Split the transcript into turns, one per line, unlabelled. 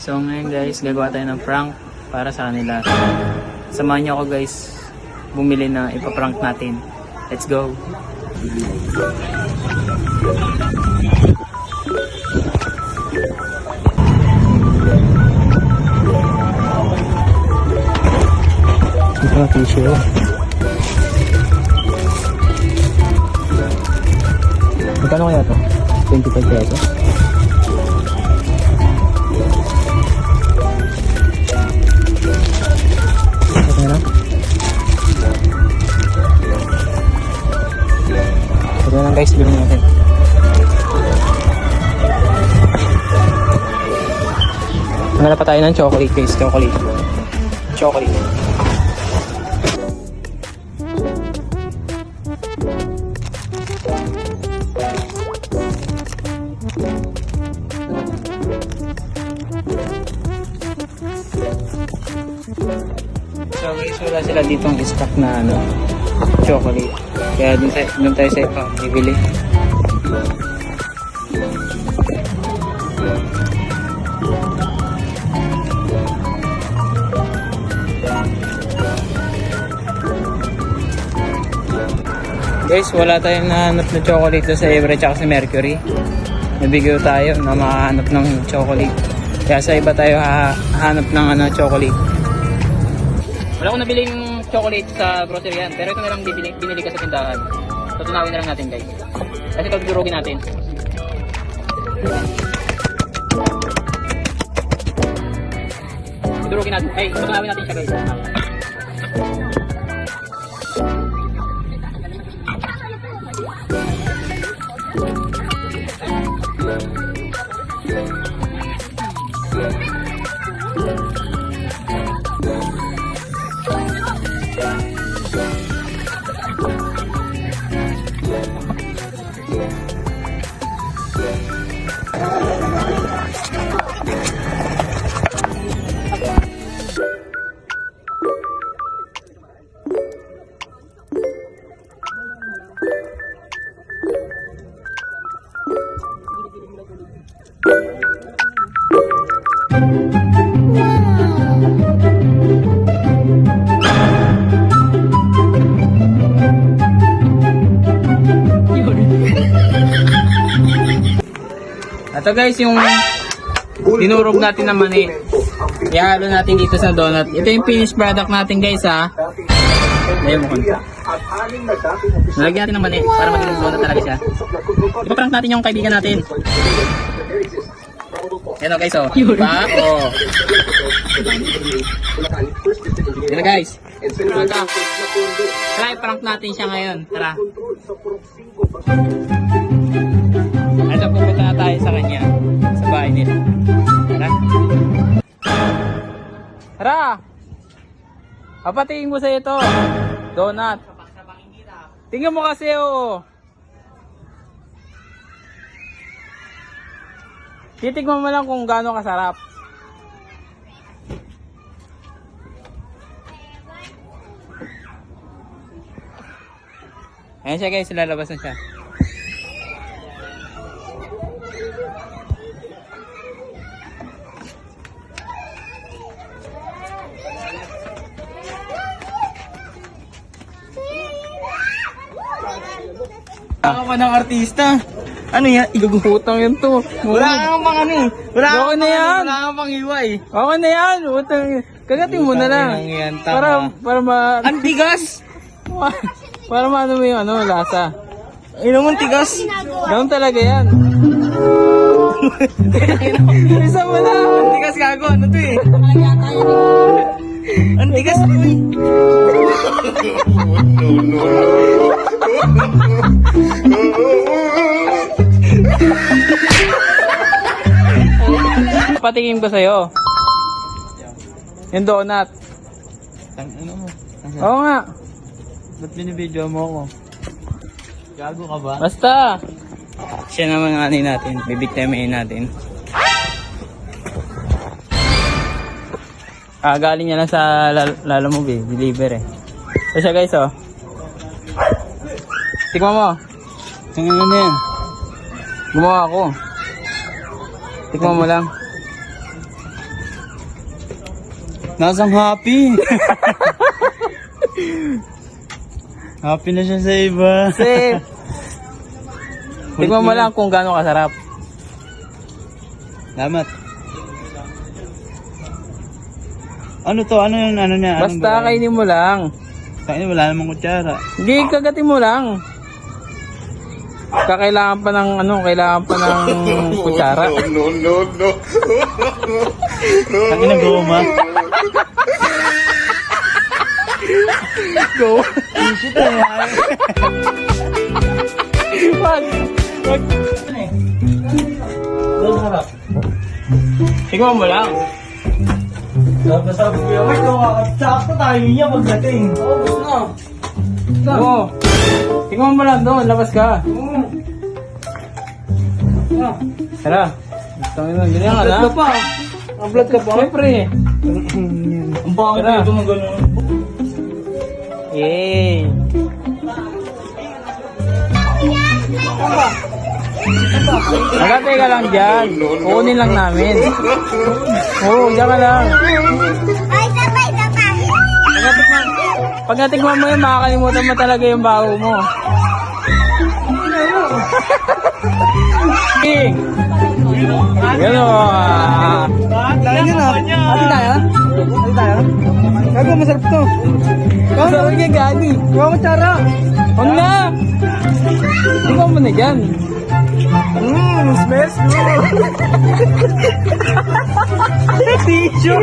So ngayon guys, gagawa tayo ng prank para sa kanila. Samahan niyo ako guys, bumili na ipaprank natin. Let's go! Ito na tissue. Magkano kaya ito? 25 pesos? Okay na? Okay na guys, bilhin natin. Maghanap pa tayo ng chocolate guys, chocolate. So guys, wala sila ditong stock na chocolate. Kaya dun tayo sa iba bibili. Guys, wala tayong nahanap na chocolate sa Everett at sa Mercury. Nabigyo tayo na makahanap ng chocolate. Kaya sa iba tayo hahanap ng chocolate. Wala akong nabili ng chocolate sa grocery yan, pero ito na lang binili ka sa tindahan. Tutunawin na lang natin guys. Kasi ito durugin natin. Durugin natin. Ay, tutunawin natin siya guys. Ito guys, yung dinurog natin na mani. Ihalo natin dito sa donut. Ito yung finished product natin guys ha. Ayun mo konta. Nalagyan natin ng mani para maging donut talaga siya. Ipaprank natin yung kaibigan natin. Yan o guys o. Diba? O. Yan na guys. Tara, iprank natin siya ngayon. Tara. Ito, pupunta na tayo sa kanya. Sa bahay nila. Tara. Tara! Papatingin mo sa ito. Donut. Tingnan mo kasi oo. Titigman mo lang kung gaano kasarap. Ayan siya guys, lalabas na siya.
Ako pa ng artista. Ano yan? Igagutang yan to. Wala kang pang ano eh. Wala kang pang iway.
Okay na yan. Kagatin mo na lang. Para
Ang tigas!
para maano mo yung lasa.
Ino mong tigas.
Ganoon talaga yan. Isa mo na.
Ang tigas gago. Ano to eh? Ang tigas.
Patingin ko sa'yo. Yung donut.
Ano mo?
Oo nga.
Ba't binibidyo mo ako? Gago ka ba?
Basta. Siya naman ang ani natin. Bibigtamayin natin. Galing niya lang sa Lala Movie. Deliver eh. So siya guys oh. Tikman mo.
Ano na yan?
Gumawa ako. Tikman mo lang.
Nasang happy. Happy na siya sa iba.
Safe. Tignan mo lang kung gaano kasarap.
Salamat. Ano to? Ano yung ano niya? Anong
Basta
bagay?
kainin mo lang.
Kainin, wala namang kutsara.
Hindi, kagatin mo lang. Kailangan pa ng kailangan pa ng kutsara.
Kakin na goma.
Go.
Easy to yan.
Wag.
Doon harap.
Tignan mo lang.
Sabi ko yung ito, sakto tayo niya pagdating. Oo, gusto na.
Oo. Tignan mo lang doon, labas ka. Tara. Gusto mo yun, ganyan ka na.
Blood ka pa.
Ang blood ka pa? Siyempre.
Ang bakit
Tara.
ito mga ganun.
Yay. Nagkatay ka lang dyan. Kukunin lang namin. Oo, dyan ka lang.
Ay, sabay.
Pag natikman mo yun, makakalimutan mo talaga yung baho mo. King! Yan o.
Lagi na. Ati tayo? Ati tayo? Gago, masarap to.
Masarap niya, Gagi.
Gawa ko tsara.
Huwag na! Tingnan mo na dyan.
Smells good. Tissue.